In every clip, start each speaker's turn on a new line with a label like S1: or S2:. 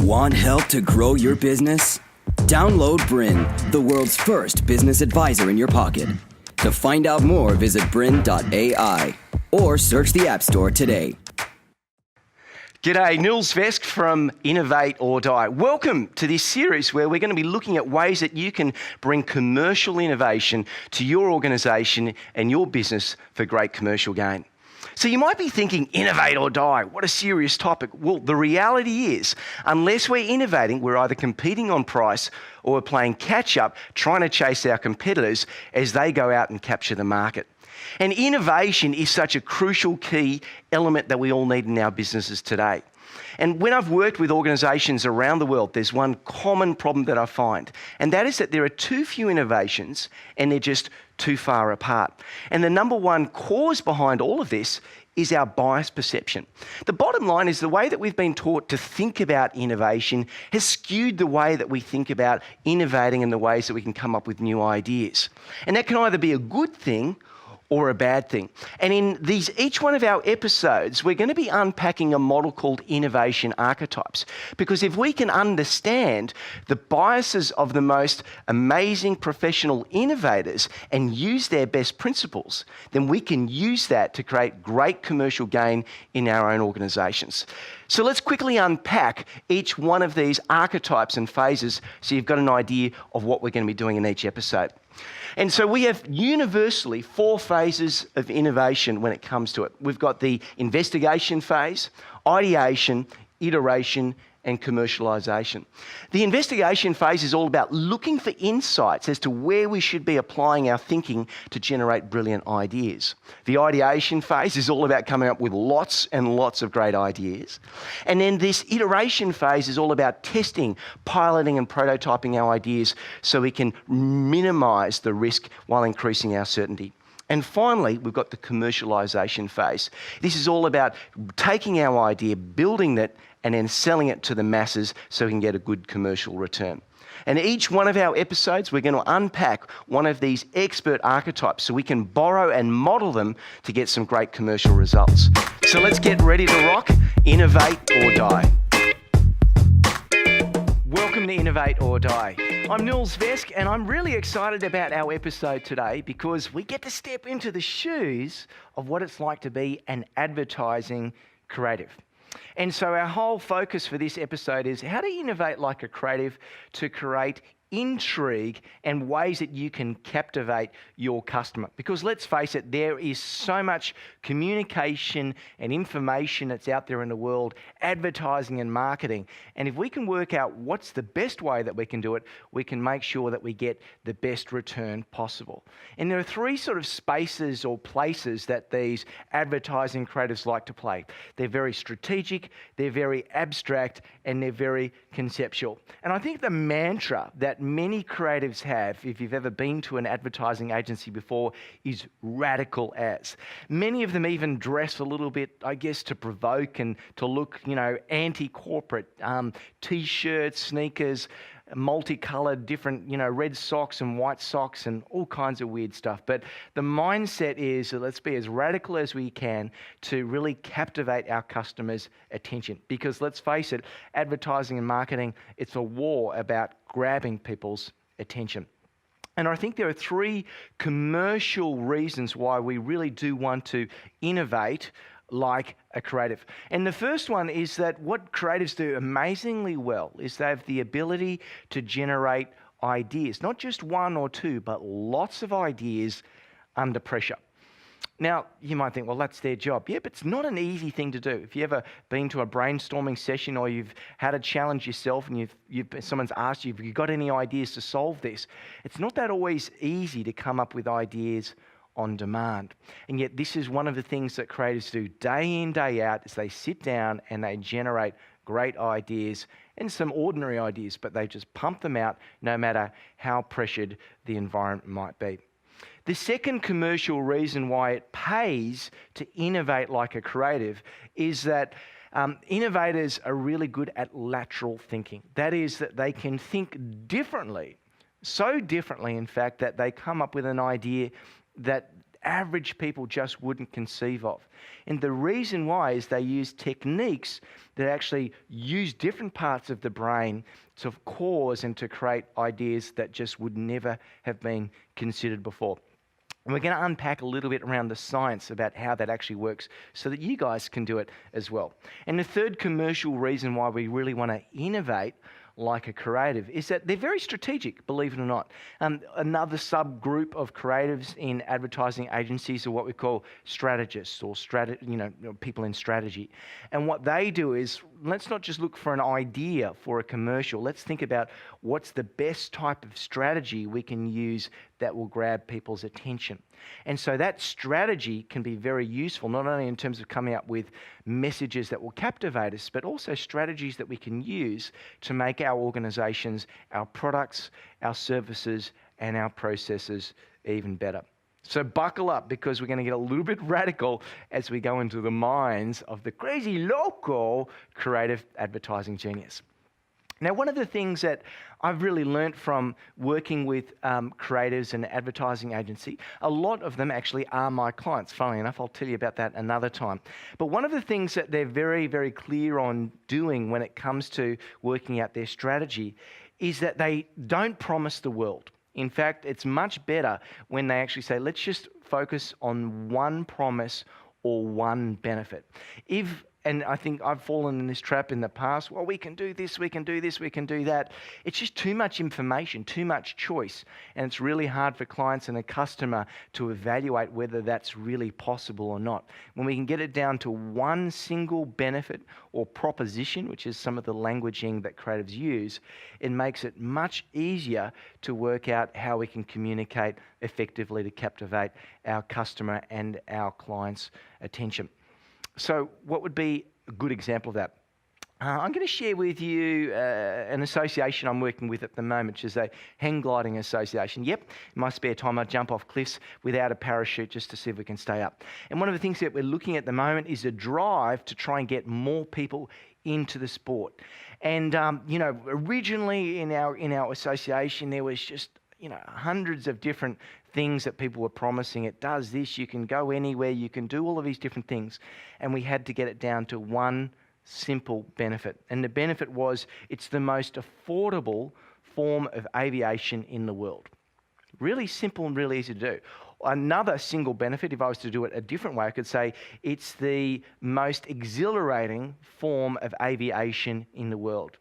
S1: Want help to grow your business? Download Bryn, the world's first business advisor in your pocket. To find out more, visit bryn.ai or search the App Store today.
S2: G'day, Nils Vesk from Innovate or Die. Welcome to this series where we're going to be looking at ways that you can bring commercial innovation to your organisation and your business for great commercial gain. So you might be thinking, innovate or die, what a serious topic. Well, the reality is, unless we're innovating, we're either competing on price or we're playing catch up, trying to chase our competitors as they go out and capture the market. And innovation is such a crucial key element that we all need in our businesses today. And when I've worked with organisations around the world, there's one common problem that I find, and that is that there are too few innovations and they're just too far apart. And the number one cause behind all of this is our biased perception. The bottom line is the way that we've been taught to think about innovation has skewed the way that we think about innovating and the ways that we can come up with new ideas. And that can either be a good thing or a bad thing. And in each one of our episodes, we're going to be unpacking a model called innovation archetypes. Because if we can understand the biases of the most amazing professional innovators and use their best principles, then we can use that to create great commercial gain in our own organizations. So let's quickly unpack each one of these archetypes and phases so you've got an idea of what we're going to be doing in each episode. And so we have universally 4 phases of innovation when it comes to it. We've got the investigation phase, ideation, iteration, and commercialisation. The investigation phase is all about looking for insights as to where we should be applying our thinking to generate brilliant ideas. The ideation phase is all about coming up with lots and lots of great ideas. And then this iteration phase is all about testing, piloting and prototyping our ideas so we can minimise the risk while increasing our certainty. And finally, we've got the commercialisation phase. This is all about taking our idea, building it, and then selling it to the masses so we can get a good commercial return. And each one of our episodes, we're going to unpack one of these expert archetypes so we can borrow and model them to get some great commercial results. So let's get ready to rock, innovate or die. Welcome to Innovate or Die. I'm Nils Vesk and I'm really excited about our episode today because we get to step into the shoes of what it's like to be an advertising creative. And so our whole focus for this episode is how to innovate like a creative to create intrigue and ways that you can captivate your customer. Because let's face it, there is so much communication and information that's out there in the world, advertising and marketing. And if we can work out what's the best way that we can do it, we can make sure that we get the best return possible. And there are 3 sort of spaces or places that these advertising creatives like to play. They're very strategic, they're very abstract, and they're very conceptual. And I think the mantra that many creatives have, if you've ever been to an advertising agency before, is radical as. Many of them even dress a little bit, I guess, to provoke and to look, anti-corporate. T-shirts, sneakers, multicolored, different, red socks and white socks and all kinds of weird stuff. But the mindset is that let's be as radical as we can to really captivate our customers' attention. Because let's face it, advertising and marketing, it's a war about grabbing people's attention. And I think there are 3 commercial reasons why we really do want to innovate like a creative. And the first one is that what creatives do amazingly well is they have the ability to generate ideas, not just 1 or 2, but lots of ideas under pressure. Now, you might think, well, that's their job. Yeah, but it's not an easy thing to do. If you've ever been to a brainstorming session or you've had a challenge yourself and someone's asked you, have you got any ideas to solve this? It's not that always easy to come up with ideas on demand. And yet this is one of the things that creators do day in, day out, is they sit down and they generate great ideas and some ordinary ideas, but they just pump them out no matter how pressured the environment might be. The second commercial reason why it pays to innovate like a creative is that innovators are really good at lateral thinking. That is, that they can think differently, so differently, in fact, that they come up with an idea that average people just wouldn't conceive of. And the reason why is they use techniques that actually use different parts of the brain to cause and to create ideas that just would never have been considered before. And we're going to unpack a little bit around the science about how that actually works so that you guys can do it as well. And the third commercial reason why we really want to innovate like a creative is that they're very strategic, believe it or not. Another subgroup of creatives in advertising agencies are what we call strategists or people in strategy. And what they do is, let's not just look for an idea for a commercial. Let's think about what's the best type of strategy we can use that will grab people's attention. And so that strategy can be very useful, not only in terms of coming up with messages that will captivate us, but also strategies that we can use to make our organizations, our products, our services, and our processes even better. So buckle up, because we're going to get a little bit radical as we go into the minds of the crazy local creative advertising genius. Now, one of the things that I've really learnt from working with creatives and advertising agency, a lot of them actually are my clients. Funnily enough, I'll tell you about that another time. But one of the things that they're very, very clear on doing when it comes to working out their strategy is that they don't promise the world. In fact, it's much better when they actually say, let's just focus on one promise or one benefit. And I think I've fallen in this trap in the past. Well, we can do this, we can do this, we can do that. It's just too much information, too much choice. And it's really hard for clients and a customer to evaluate whether that's really possible or not. When we can get it down to one single benefit or proposition, which is some of the languaging that creatives use, it makes it much easier to work out how we can communicate effectively to captivate our customer and our clients' attention. So what would be a good example of that? I'm going to share with you an association I'm working with at the moment, which is a hang gliding association. Yep, in my spare time I jump off cliffs without a parachute just to see if we can stay up. And one of the things that we're looking at the moment is a drive to try and get more people into the sport. And originally in our association there was just hundreds of different things that people were promising. It does this, you can go anywhere, you can do all of these different things. And we had to get it down to one simple benefit. And the benefit was, it's the most affordable form of aviation in the world. Really simple and really easy to do. Another single benefit, if I was to do it a different way, I could say it's the most exhilarating form of aviation in the world.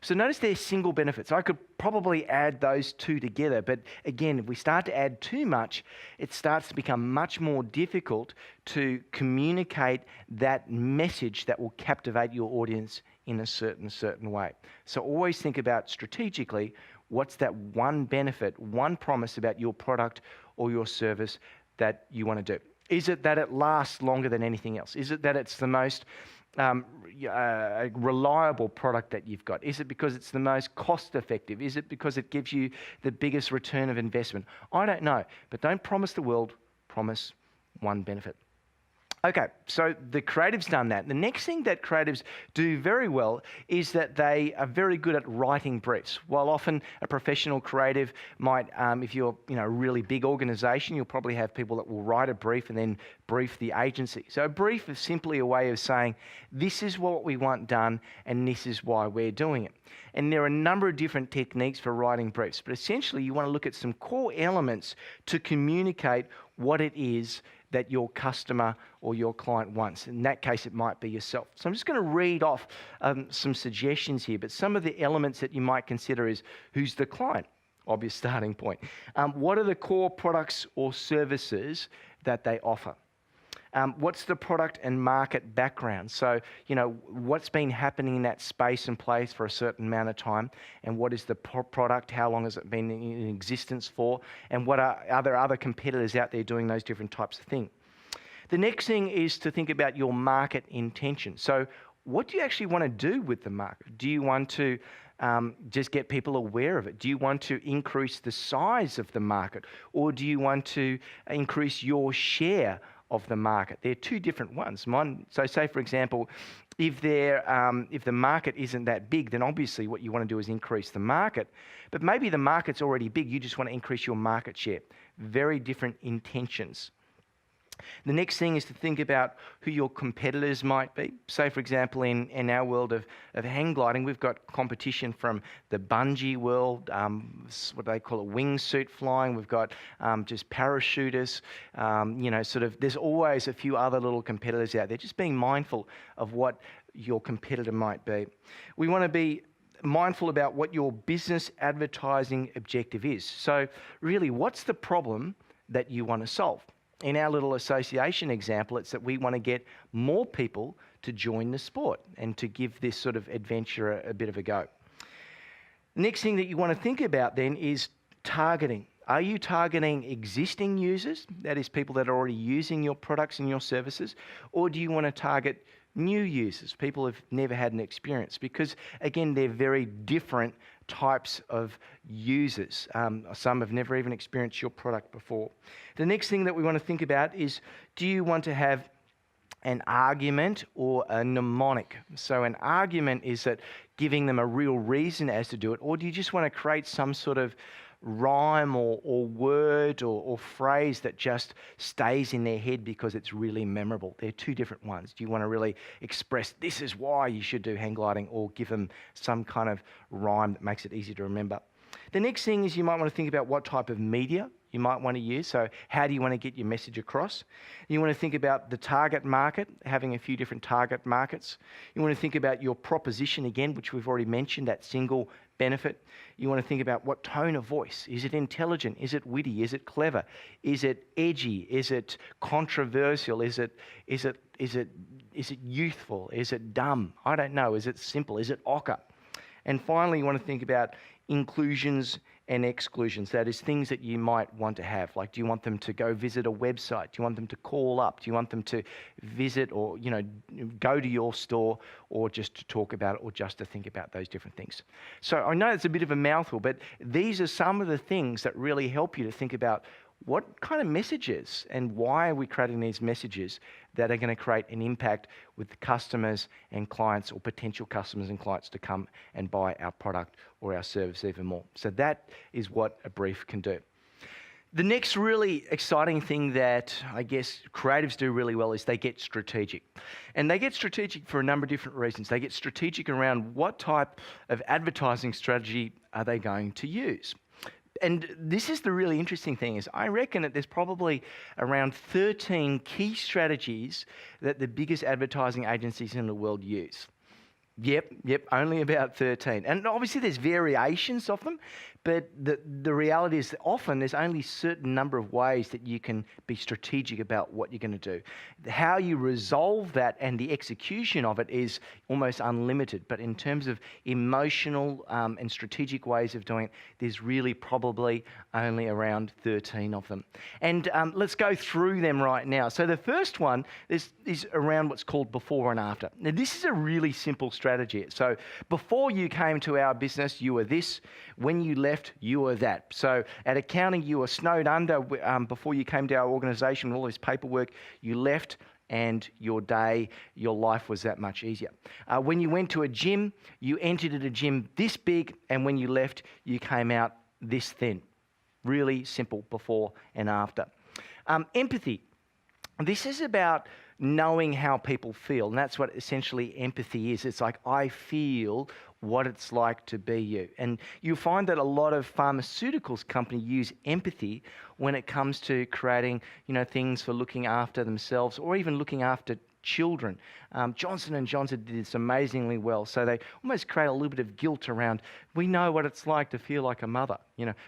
S2: So notice there's single benefits. I could probably add those two together, but again, if we start to add too much, it starts to become much more difficult to communicate that message that will captivate your audience in a certain way. So always think about strategically, what's that one benefit, one promise about your product or your service that you want to do? Is it that it lasts longer than anything else? Is it that it's the most reliable product that you've got? Is it because it's the most cost effective? Is it because it gives you the biggest return of investment? I don't know, but don't promise the world, promise one benefit. Okay, so the creative's done that. The next thing that creatives do very well is that they are very good at writing briefs. While often a professional creative might, if you're a really big organization, you'll probably have people that will write a brief and then brief the agency. So a brief is simply a way of saying, this is what we want done and this is why we're doing it. And there are a number of different techniques for writing briefs, but essentially you want to look at some core elements to communicate what it is that your customer or your client wants. In that case, it might be yourself. So I'm just going to read off some suggestions here, but some of the elements that you might consider is, who's the client? Obvious starting point. What are the core products or services that they offer? What's the product and market background? So, what's been happening in that space and place for a certain amount of time, and what is the product, how long has it been in existence for, and what are other competitors out there doing those different types of things. The next thing is to think about your market intention. So what do you actually want to do with the market? Do you want to just get people aware of it? Do you want to increase the size of the market, or do you want to increase your share of the market? They're two different ones. So say, for example, if the market isn't that big, then obviously what you want to do is increase the market. But maybe the market's already big, you just want to increase your market share. Very different intentions. The next thing is to think about who your competitors might be. Say, for example, in our world of hang gliding, we've got competition from the bungee world, what they call it, wingsuit flying. We've got just parachutists. There's always a few other little competitors out there. Just being mindful of what your competitor might be. We want to be mindful about what your business advertising objective is. So really, what's the problem that you want to solve? In our little association example, it's that we want to get more people to join the sport and to give this sort of adventure a bit of a go. Next thing that you want to think about then is targeting. Are you targeting existing users, that is people that are already using your products and your services, or do you want to target new users, people who've never had an experience? Because again, they're very different types of users. Some have never even experienced your product before. The next thing that we want to think about is, do you want to have an argument or a mnemonic? So an argument is that giving them a real reason as to do it, or do you just want to create some sort of rhyme or word or phrase that just stays in their head because it's really memorable? They're two different ones. Do you want to really express this is why you should do hang gliding, or give them some kind of rhyme that makes it easy to remember? The next thing is you might want to think about what type of media you might want to use. So how do you want to get your message across? You want to think about the target market, having a few different target markets. You want to think about your proposition again, which we've already mentioned, that single benefit. You want to think about what tone of voice. Is it intelligent? Is it witty? Is it clever? Is it edgy? Is it controversial? Is it youthful? Is it dumb? I don't know. Is it simple? Is it ochre? And finally, you want to think about inclusions and exclusions. That is, things that you might want to have. Like, do you want them to go visit a website? Do you want them to call up? Do you want them to visit or, go to your store, or just to talk about it, or just to think about those different things? So I know it's a bit of a mouthful, but these are some of the things that really help you to think about what kind of messages and why are we creating these messages that are going to create an impact with customers and clients, or potential customers and clients, to come and buy our product or our service even more. So that is what a brief can do. The next really exciting thing that I guess creatives do really well is they get strategic. And they get strategic for a number of different reasons. They get strategic around what type of advertising strategy are they going to use. And this is the really interesting thing, is I reckon that there's probably around 13 key strategies that the biggest advertising agencies in the world use. Yep, only about 13. And obviously there's variations of them, but the reality is that often there's only a certain number of ways that you can be strategic about what you're going to do. How you resolve that and the execution of it is almost unlimited. But in terms of emotional and strategic ways of doing it, there's really probably only around 13 of them. And let's go through them right now. So the first one is around what's called before and after. Now this is a really simple strategy. So before you came to our business, you were this. When you left, you were that. So at accounting, you were snowed under before you came to our organisation with all this paperwork. You left, and your day, your life was that much easier. When you went to a gym, you entered at a gym this big, and when you left, you came out this thin. Really simple before and after. Empathy. This is about knowing how people feel, and that's what essentially empathy is. It's like, I feel what it's like to be you. And you'll find that a lot of pharmaceuticals companies use empathy when it comes to creating, things for looking after themselves, or even looking after children. Johnson & Johnson did this amazingly well. So they almost create a little bit of guilt around, we know what it's like to feel like a mother.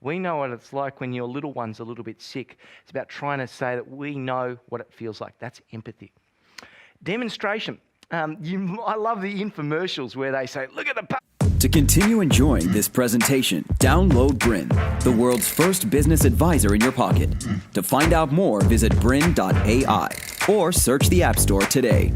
S2: We know what it's like when your little one's a little bit sick. It's about trying to say that we know what it feels like. That's empathy. Demonstration. I love the infomercials where they say, look at the...
S1: To continue enjoying this presentation, download Bryn, the world's first business advisor in your pocket. To find out more, visit bryn.ai or search the App Store today.